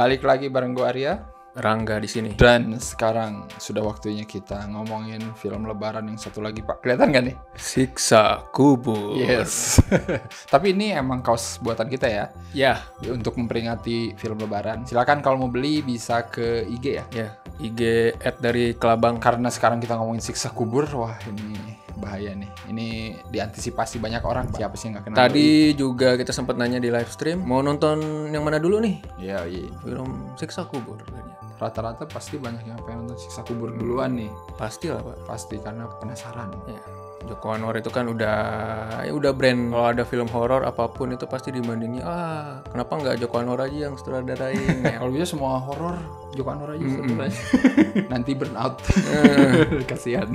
Balik lagi bareng gue Arya. Rangga di sini. Dan sekarang sudah waktunya kita ngomongin film lebaran yang satu lagi, Pak. Kelihatan gak nih? Siksa Kubur. Yes. Tapi ini emang kaos buatan kita ya. Ya. Untuk memperingati film lebaran. Silakan kalau mau beli bisa ke IG ya. Ya. IG @dari Kelabang. Karena sekarang kita ngomongin siksa kubur, wah ini bahaya nih. Ini diantisipasi banyak orang. Siapa sih yang gak kenal? Tadi juga kita sempat nanya di live stream, mau nonton yang mana dulu nih? Iya. Film Siksa Kubur. Rata-rata pasti banyak yang pengen nonton siksa kubur duluan nih. Pasti lah, Pak. Pasti karena penasaran. Ya. Joko Anwar itu kan udah brand. Kalau ada film horor apapun itu pasti dibandingin, kenapa nggak Joko Anwar aja yang sutradarain? Ya. Kalau bisa semua horor Joko Anwar aja sutradarain. Nanti burn out. Kasihan,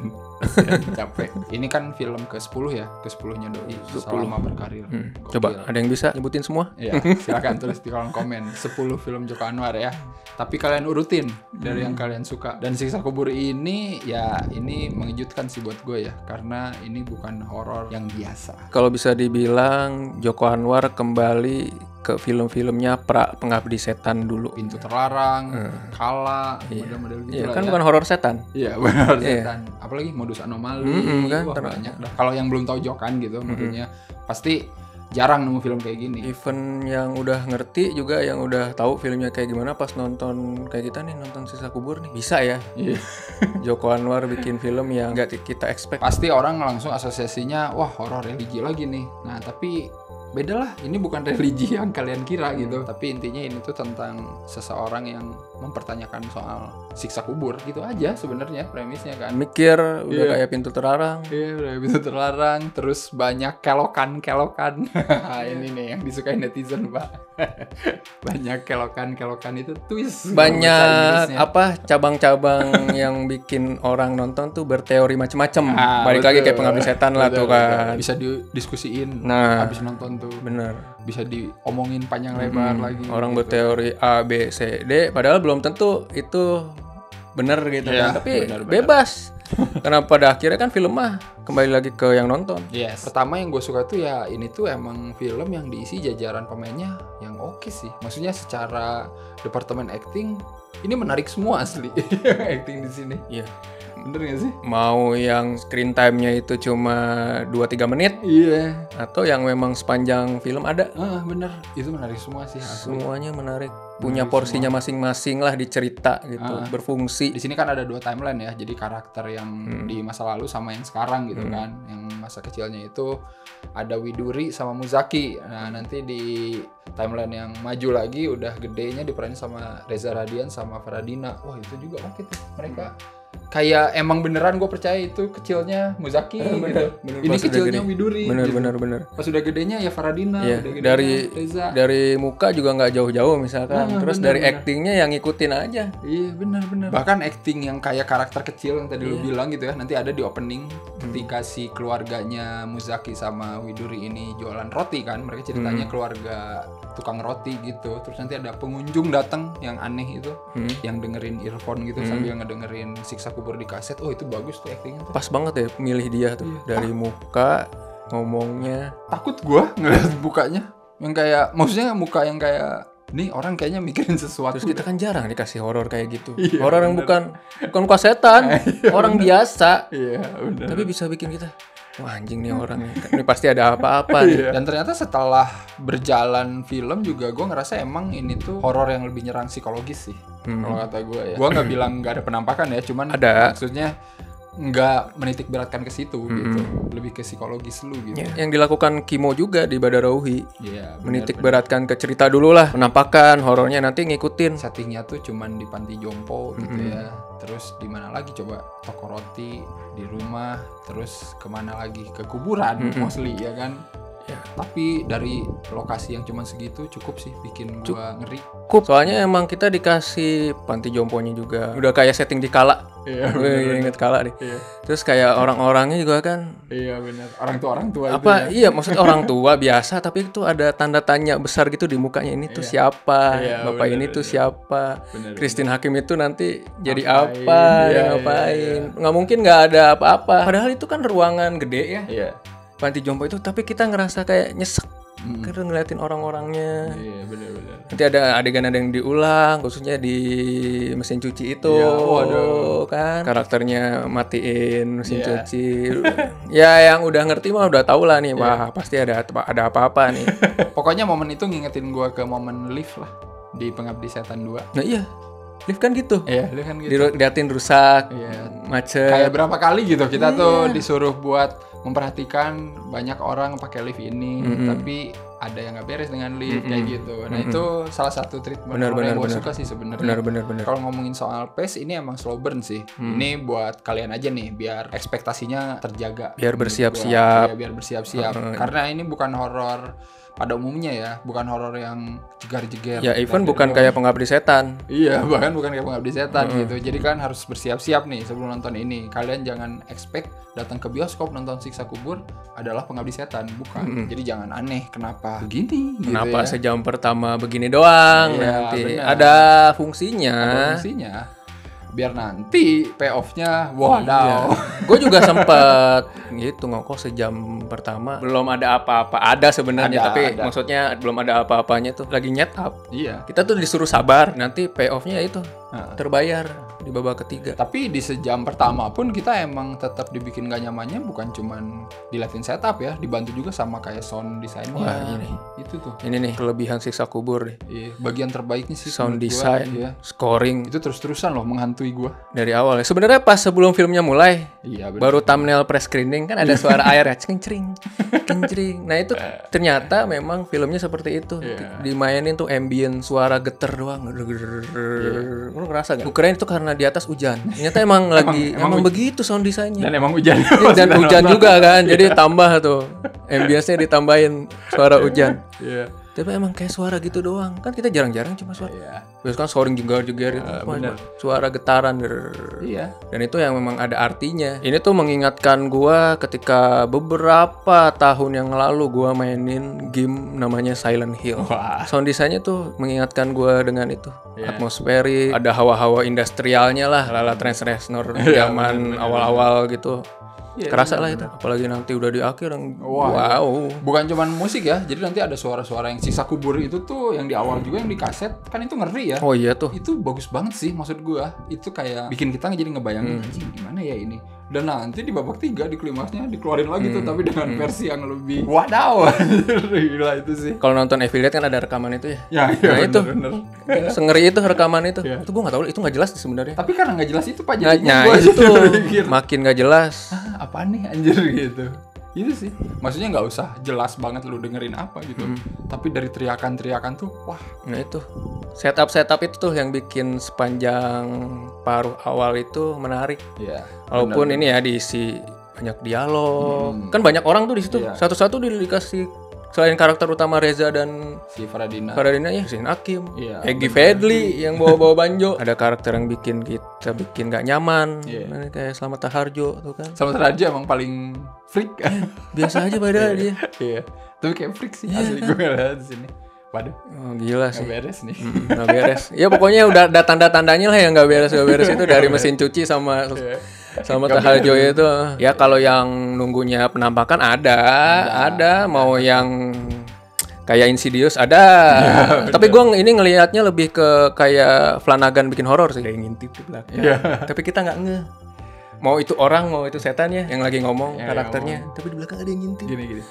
capek. Ini kan film ke-10 ya, ke-10-nya Doi selama berkarir. Coba ada yang bisa nyebutin semua? Ya, silakan tulis di kolom komen 10 film Joko Anwar ya. Tapi kalian urutin dari yang kalian suka. Dan Siksa Kubur ini ya ini mengejutkan sih buat gue ya, karena ini bukan horor yang biasa. Kalau bisa dibilang Joko Anwar kembali ke film-filmnya Pengabdi Setan dulu. Pintu Terlarang, Kala, model-model gitu iya, lah kan ya. bukan horor setan. Iya, benar setan. Apalagi Modus Anomali. Kan, wah, banyak dah. Kalau yang belum tahu Jokan gitu, maksudnya pasti jarang nemu film kayak gini. Even yang udah ngerti juga, yang udah tahu filmnya kayak gimana, pas nonton kayak kita nih, nonton Siksa Kubur nih, bisa ya. Iya. Joko Anwar bikin film yang nggak kita expect. Pasti orang langsung asosiasinya, wah horor religi lagi nih. Nah tapi beda lah, ini bukan religi yang kalian kira gitu. Tapi intinya ini tuh tentang seseorang yang mempertanyakan soal siksa kubur gitu aja sebenarnya premisnya kan. Mikir udah kayak Pintu Terlarang. Iya, udah Pintu Terlarang, terus banyak kelokan. Ini nih yang disukai netizen, Pak. Banyak kelokan itu twist. Banyak cabang-cabang yang bikin orang nonton tuh berteori macem-macem. Balik lagi kayak Pengabdi Setan lah tuh kan. Bisa didiskusiin habis nonton tuh. Bener. Bisa diomongin panjang lebar lagi. Orang gitu. Berteori A, B, C, D, padahal belum tentu itu bener gitu kan. Tapi bener. Bebas. Karena pada akhirnya kan film mah kembali lagi ke yang nonton. Yes. Pertama yang gue suka tuh ya ini tuh emang film yang diisi jajaran pemainnya yang oke sih. Maksudnya secara departemen acting ini menarik semua asli. Acting di sini. Iya. Bener gak sih? Mau yang screen time-nya itu cuma 2-3 menit. Iya. Atau yang memang sepanjang film ada. Bener. Itu menarik semua sih asli. Semuanya menarik. Punya porsinya masing-masing lah di cerita gitu. Berfungsi. Di sini kan ada 2 timeline ya. Jadi karakter yang di masa lalu sama yang sekarang gitu kan. Yang masa kecilnya itu ada Widuri sama Muzaki. Nah nanti di timeline yang maju lagi udah gedenya diperanin sama Reza Radian sama Faradina. Wah itu juga oke tuh mereka. Kayak emang beneran gue percaya itu kecilnya Muzaki gitu. Ini kecilnya Widuri. Bener. Pas udah gedenya ya Faradina. Iya. Udah gedenya Reza. Dari muka juga nggak jauh-jauh misalkan. Terus dari actingnya yang ngikutin aja. Iya bener. Bahkan acting yang kayak karakter kecil yang tadi lu bilang gitu ya. Nanti ada di opening ketika si keluarganya Muzaki sama Widuri ini jualan roti kan. Mereka ceritanya keluarga tukang roti gitu. Terus nanti ada pengunjung datang yang aneh itu, yang dengerin earphone gitu sambil ngedengerin Siksa Kubur di kaset. Oh itu bagus tuh actingnya tuh. Pas banget ya milih dia tuh. Dari muka, ngomongnya. Takut gua ngeliat mukanya yang kayak, maksudnya muka yang kayak nih orang kayaknya mikirin sesuatu. Terus kita kan jarang dikasih horor kayak gitu. Horor yang bukan muka setan, orang biasa. Iya benar. Tapi bisa bikin kita, wah anjing nih orang ini pasti ada apa-apa nih. Dan ternyata setelah berjalan film juga gue ngerasa emang ini tuh horor yang lebih nyerang psikologis sih. Kalau kata gue ya. Gue nggak bilang nggak ada penampakan ya, cuman ada. Maksudnya nggak menitik beratkan ke situ gitu, lebih ke psikologis lu gitu. Yang dilakukan Kimo juga di Badarauhi. Iya. Menitik beratkan ke cerita dulu lah, penampakan horornya nanti ngikutin. Settingnya tuh cuman di panti jompo gitu ya. Terus di mana lagi coba, toko roti, di rumah, terus kemana lagi, ke kuburan mostly ya kan. Ya, tapi dari lokasi yang cuma segitu cukup sih bikin gua ngeri. Soalnya emang kita dikasih panti jomponya juga udah kayak setting di Kala. Iya. Ingat Kala deh. Iya. Terus kayak orang-orangnya juga kan. Iya benar. Orang tua apa itu ya. Iya maksudnya orang tua biasa, tapi itu ada tanda tanya besar gitu di mukanya. Ini tuh siapa? Bapak ini tuh siapa? Christine Hakim itu nanti jadi apa? Ngapain? Nggak mungkin nggak ada apa-apa. Padahal itu kan ruangan gede ya. Iya. Panti jompo itu, tapi kita ngerasa kayak nyesek Karena ngeliatin orang-orangnya. Iya, benar-benar. Nanti ada adegan yang diulang, khususnya di mesin cuci itu. Iya, waduh. Kan karakternya matiin mesin cuci. Ya yang udah ngerti mah udah tau lah nih, wah pasti ada apa-apa nih. Pokoknya momen itu ngingetin gua ke momen Lift lah di Pengabdi Setan 2. Nah iya, Lift kan gitu. Iya, Lift kan gitu. Diliatin rusak, macet. Kayak berapa kali gitu kita tuh disuruh buat memperhatikan banyak orang pakai lift ini, tapi ada yang nggak beres dengan lift kayak gitu. Nah itu salah satu treatment yang gue suka sih sebenarnya. Benar. Kalau ngomongin soal pace ini emang slow burn sih. Ini buat kalian aja nih biar ekspektasinya terjaga. Biar bersiap-siap. Biar bersiap-siap. Karena ini bukan horor pada umumnya ya, bukan horor yang jegar-jeger. Ya even bukan kayak Pengabdi Setan. Iya, bahkan bukan kayak Pengabdi Setan gitu. Jadi kan harus bersiap-siap nih sebelum nonton ini. Kalian jangan expect datang ke bioskop nonton Siksa Kubur adalah Pengabdi Setan, bukan. Jadi jangan aneh kenapa begini gitu. Kenapa sejam pertama begini doang, nanti bener. ada fungsinya. Biar nanti payoff-nya wadaw. Gue juga sempet gitu ngokok sejam pertama belum ada apa-apa. Ada sebenarnya tapi maksudnya belum ada apa-apanya tuh lagi nyetap. Iya. Kita tuh disuruh sabar, nanti payoff-nya itu terbayar di babak ketiga. Tapi di sejam pertama pun kita emang tetap dibikin gak nyamannya, bukan cuman diliatin setup ya, dibantu juga sama kayak sound design-nya. Wah, ini. Itu tuh. Ini nih kelebihan Siksa Kubur deh. Iya, bagian terbaiknya sih sound design, scoring. Itu terus-terusan loh menghantui gua. Dari awal ya. Sebenarnya pas sebelum filmnya mulai, baru thumbnail press screening kan ada suara air ya, kencring. Nah itu ternyata memang filmnya seperti itu. Dimainin tuh ambient suara geter doang. Lu ngerasa gak? Gue kirain itu karena di atas hujan. Ternyata emang begitu sound desainnya. Dan emang hujan. Dan hujan juga kan. Jadi tambah tuh ambience-nya ditambahin suara hujan. Iya. Tapi emang kayak suara gitu doang. Kan kita jarang-jarang cuma suara. Biasanya kan scoring jegar-jegar itu. Suara getaran. Iya. Dan itu yang memang ada artinya. Ini tuh mengingatkan gua ketika beberapa tahun yang lalu gua mainin game namanya Silent Hill. Wah. Sound design-nya tuh mengingatkan gua dengan itu. Atmosferik, ada hawa-hawa industrialnya lah. Lala Trans Reznor zaman awal-awal gitu. Kerasa lah itu, apalagi nanti udah di akhir yang wow. Bukan cuman musik ya, jadi nanti ada suara-suara yang Siksa Kubur itu tuh yang di awal juga yang di kaset, kan itu ngeri ya. Oh iya tuh. Itu bagus banget sih maksud gua. Itu kayak bikin kita jadi ngebayangin gimana ya ini. Dan nanti di babak 3 di klimaksnya dikeluarin lagi tuh, tapi dengan versi yang lebih wadaw. Gila itu sih. Kalau nonton Affiliate kan ada rekaman itu ya. Nah bener, itu bener. Sengeri itu rekaman itu. Itu gua nggak tahu, itu nggak jelas sebenarnya. Tapi karena nggak jelas itu Pak jadinya gua itu makin nggak jelas. Apaan nih anjir gitu. Itu sih. Maksudnya nggak usah jelas banget lu dengerin apa gitu. Tapi dari teriakan-teriakan tuh wah. Nah itu. Setup itu tuh yang bikin sepanjang paruh awal itu menarik. Iya. Walaupun ini ya diisi banyak dialog. Kan banyak orang tuh di situ. Satu-satu dikasih selain karakter utama Reza dan si Faradina ya, Christine Hakim, Egy Fedli yang bawa-bawa banjo. Ada karakter yang bikin kita gak nyaman, kayak Slamet Taharjo tuh kan. Slamet Taharjo emang paling freak. Biasa aja pada dia. Iya. Tapi kayak freak sih asli gue ngeliat di sini. Waduh. Oh, gila sih. Gak beres nih. Gak beres. Ya pokoknya udah ada tanda-tandanya lah yang gak beres itu dari mesin cuci sama Taharjo itu. Ya kalau yang nunggunya penampakan ada mau yang kayak Insidious ada. Tapi gue ini ngelihatnya lebih ke kayak Flanagan bikin horor sih. Kayak ngintip di belakang. Tapi kita nggak ngeh. Mau itu orang, mau itu setan ya yang lagi ngomong karakternya. Tapi di belakang ada yang ngintip. Gini.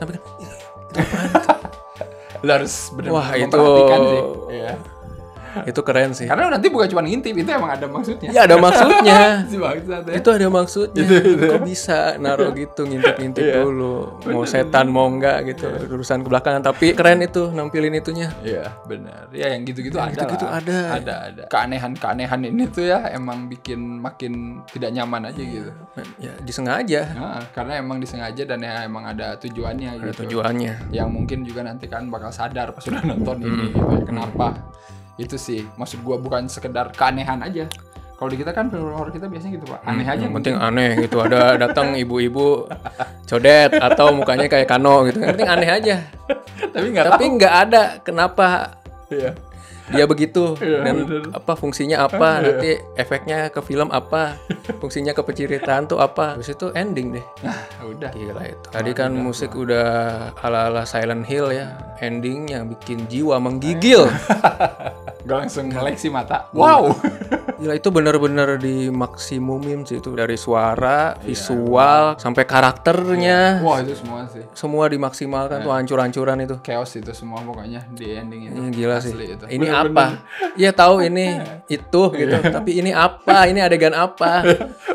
Sampai kan itu apaan? Lo harus benar-benar memperhatikan sih. Iya. Itu keren sih. Karena nanti bukan cuma ngintip, itu emang ada maksudnya. Iya ada maksudnya. Si bangsat ya. Itu ada maksudnya. Kok bisa naruh gitu ngintip-ngintip dulu. Mau setan mau enggak gitu. Urusan kebelakangan. Tapi keren itu nampilin itunya. Iya benar. Ya yang gitu-gitu ada. Gitu-gitu ada. Keanehan ini tuh ya emang bikin makin tidak nyaman aja gitu. Ya disengaja. Nah, karena emang disengaja dan ya emang ada tujuannya gitu. Ada tujuannya. Yang mungkin juga nanti kan bakal sadar pas sudah nonton ini gitu. Kenapa? Itu sih maksud gua bukan sekedar keanehan aja. Kalau di kita kan film horor kita biasanya gitu Pak, aneh aja. Yang penting aneh gitu, ada datang ibu-ibu codet atau mukanya kayak Kano gitu. Yang penting aneh aja. Tapi nggak ada kenapa. Iya. dia begitu dan apa fungsinya apa, nanti efeknya ke film apa, fungsinya ke penceritaan tuh apa. Terus itu ending deh. Udah. Gila itu. Tadi kan musik udah ala-ala Silent Hill ya. Endingnya bikin jiwa menggigil. Gue langsung melek sih mata. Wow. Gila itu bener-bener dimaksimumin sih itu, dari suara, visual, sampai karakternya. Wah itu semua sih. Semua dimaksimalkan tuh, hancur-hancuran itu. Chaos itu semua pokoknya di ending itu. Gila sih. Itu. Ini apa? Iya tahu ini itu gitu. Tapi ini apa? Ini adegan apa?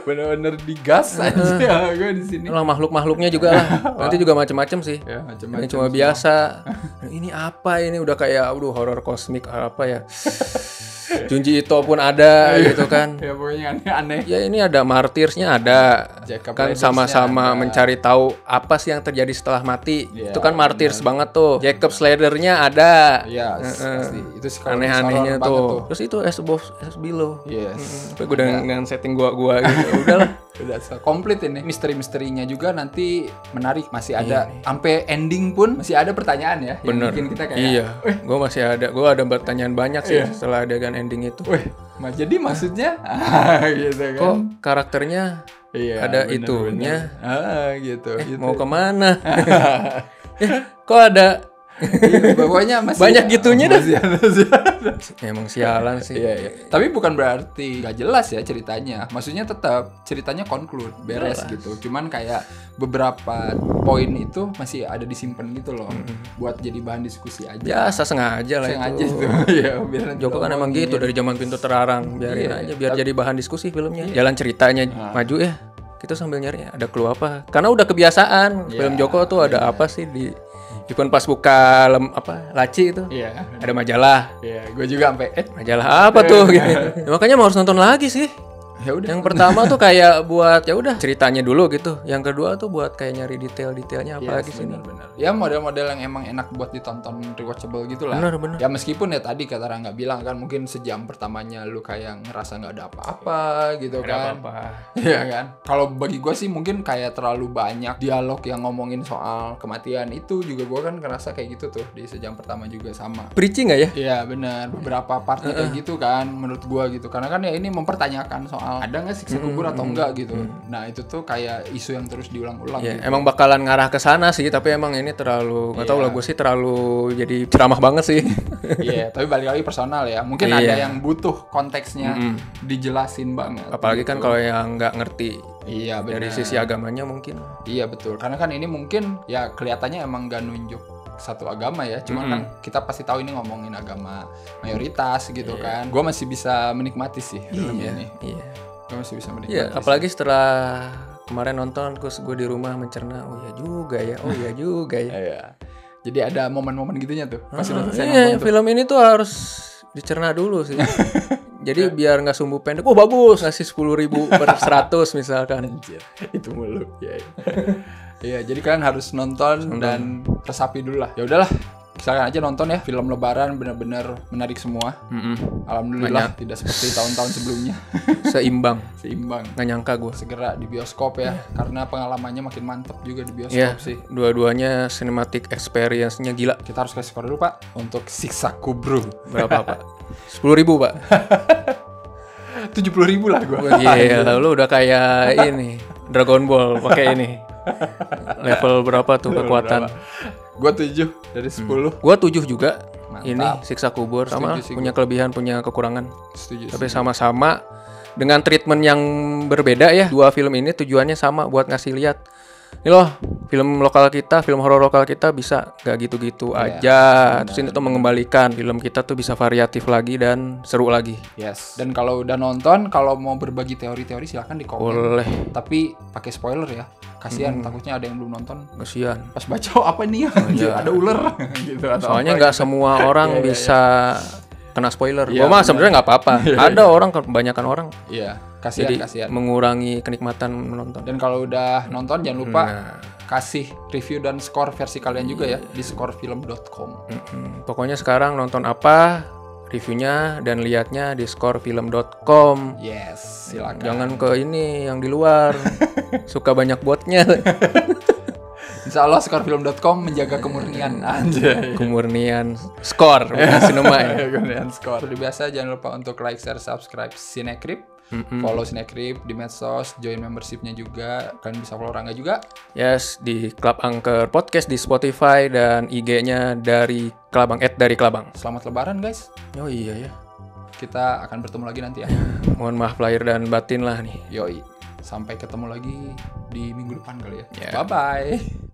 Bener-bener digas aja gue di sini. Lah makhluk-makhluknya juga lah. Nanti juga macam-macam sih. Ya, macam-macam. Ini cuma biasa. Ini apa ini? Udah kayak horor kosmik apa ya? Junji Ito pun ada gitu kan. Ya pokoknya aneh-aneh. Ya ini ada martirsnya ada. Jacob kan sama-sama mencari tahu apa sih yang terjadi setelah mati. Ya, itu kan martirs banget tuh. Jacob Slater-nya ada. Iya, pasti. Itu sih aneh-anehnya tuh. Terus itu As Above As Below. Yes. Gue dengan setting gua gitu. Udahlah. Udah komplit ini. Misteri-misterinya juga nanti menarik, masih ada. Sampai ending pun masih ada pertanyaan ya. Bener. Yang bikin kita kayak iya. Gue masih ada. Gue ada pertanyaan banyak sih setelah adegan ending itu. Jadi maksudnya gitu kan. Kok karakternya ada bener, itunya gitu. Mau kemana? Kok ada pokoknya masih banyak gitunya dah. Emang sialan sih. Iya. Tapi bukan berarti gak jelas ya ceritanya. Maksudnya tetap ceritanya conclude, beres gitu. Cuman kayak beberapa poin itu masih ada disimpan gitu loh. Buat jadi bahan diskusi aja. Biasa sengaja lah itu. Iya, biar Joko kan emang gitu dari zaman Pintu Terlarang. Biarin aja biar jadi bahan diskusi filmnya. Jalan ceritanya maju ya. Kita sambil nyari ada clue apa. Karena udah kebiasaan film Joko tuh ada apa sih di Even pas buka laci itu, ada majalah. Iya, gue juga sampai majalah apa tuh gitu. Ya, makanya mau harus nonton lagi sih. Ya udah. Yang pertama tuh kayak buat ya udah ceritanya dulu gitu. Yang kedua tuh buat kayak nyari detail-detailnya apa lagi sini. Bener. Ya model-model yang emang enak buat ditonton rewatchable gitu lah. Bener. Ya meskipun ya tadi kata Rangga bilang kan mungkin sejam pertamanya lu kayak ngerasa nggak ada apa-apa gitu kan. Iya kan. Kalau bagi gue sih mungkin kayak terlalu banyak dialog yang ngomongin soal kematian itu juga gue kan ngerasa kayak gitu tuh di sejam pertama juga sama. Preaching nggak ya? Iya benar. Beberapa partnya kayak gitu kan menurut gue gitu. Karena kan ya ini mempertanyakan soal ada nggak siksa kubur atau enggak gitu. Nah itu tuh kayak isu yang terus diulang-ulang gitu. Emang bakalan ngarah ke sana sih, tapi emang ini terlalu nggak tahu lah, gue sih terlalu jadi ceramah banget sih. Tapi balik lagi personal ya. Mungkin ada yang butuh konteksnya dijelasin banget. Apalagi gitu. Kan kalau yang nggak ngerti. Iya benar. Dari sisi agamanya mungkin. Iya betul. Karena kan ini mungkin ya kelihatannya emang nggak nunjuk satu agama ya, cuman kan kita pasti tahu ini ngomongin agama mayoritas gitu kan. Gue masih bisa menikmati sih film ini. Gue masih bisa menikmati. Apalagi setelah kemarin nonton, terus gue di rumah mencerna, oh iya juga ya. Jadi ada momen-momen gitunya tuh. Pasti nonton film ini tuh harus dicerna dulu sih. Jadi biar nggak sumbu pendek. Oh bagus, ngasih 10.000 per 100 misalkan. Anjir, itu mulu. Iya, jadi kalian harus nonton dan resapi dulu lah. Ya udahlah, silakan aja nonton ya. Film Lebaran benar-benar menarik semua. Alhamdulillah tidak seperti tahun-tahun sebelumnya. Seimbang. Nggak nyangka gue. Segera di bioskop ya, karena pengalamannya makin mantep juga di bioskop sih. Dua-duanya cinematic experience-nya gila. Kita harus kasih skor dulu Pak untuk Siksa Kubro. Berapa Pak? 10.000 Pak. 70.000 lah gue. Iya, lu udah kayak ini Dragon Ball pakai ini. Level berapa tuh kekuatan? Gue 7 dari 10. Gue 7 juga. Mantap. Ini Siksa Kubur sama punya kelebihan, punya kekurangan. Setuju. Tapi sama-sama dengan treatment yang berbeda ya. Dua film ini tujuannya sama, buat ngasih lihat. Ini loh, film lokal kita, film horor lokal kita bisa gak gitu-gitu aja. Terus ini tuh mengembalikan film kita tuh bisa variatif lagi dan seru lagi. Yes. Dan kalau udah nonton, kalau mau berbagi teori-teori silakan di komen. Boleh. Tapi pakai spoiler ya. Kasihan takutnya ada yang belum nonton. Kasihan. Pas baca apa nih ya? Ada ular gitu. Soalnya nggak semua orang bisa kena spoiler. Gua mah sebenarnya nggak apa-apa. Ada orang, kebanyakan orang. Iya. Kasihan. Mengurangi kenikmatan menonton. Dan kalau udah nonton jangan lupa kasih review dan skor versi kalian juga ya di skorfilm.com. Pokoknya sekarang nonton apa, reviewnya dan lihatnya di skorfilm.com. Yes, silakan. Jangan ke ini yang di luar. Suka banyak botnya. Insya Allah skorefilm.com menjaga kemurnian. Anjay. Kemurnian skor, bukan sinema ya. Kemurnian skor. Seperti biasa jangan lupa untuk like, share, subscribe Cinecrip. Follow Cinecrip di medsos, join membershipnya juga. Kalian bisa follow Rangga juga. Yes, di Club Angker Podcast di Spotify dan IG-nya dari Kelabang @dari-kelabang. Selamat Lebaran guys. Oh iya ya. Kita akan bertemu lagi nanti ya. Mohon maaf lahir dan batin lah nih. Yoi. Sampai ketemu lagi di minggu depan kali ya. Yeah. Bye-bye.